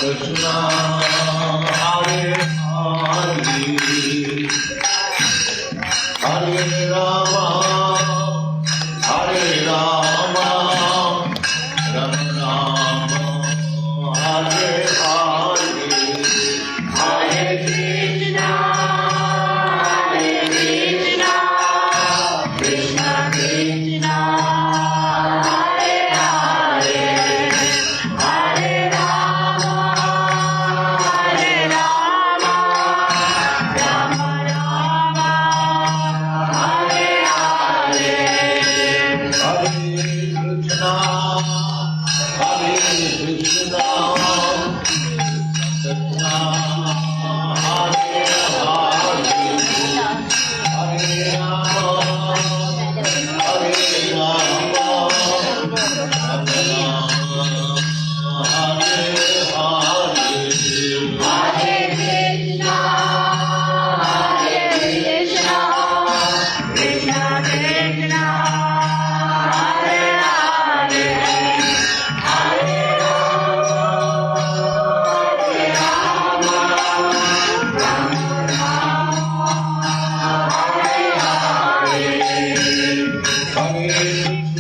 Krishna Hare Hare Hare Rama Hare Rama Rama Rama Hare Hare Hare Krishna Krishna Krishna Hare Hare Hare Rama Hare Rama Rama Rama Hare Hare Hare Krishna Hare Krishna Krishna Hare Hare Hare Rama Hare Rama Rama Rama Hare Hare Hare Krishna Krishna Krishna Hare Hare Hare Rama Hare Rama Hare Hare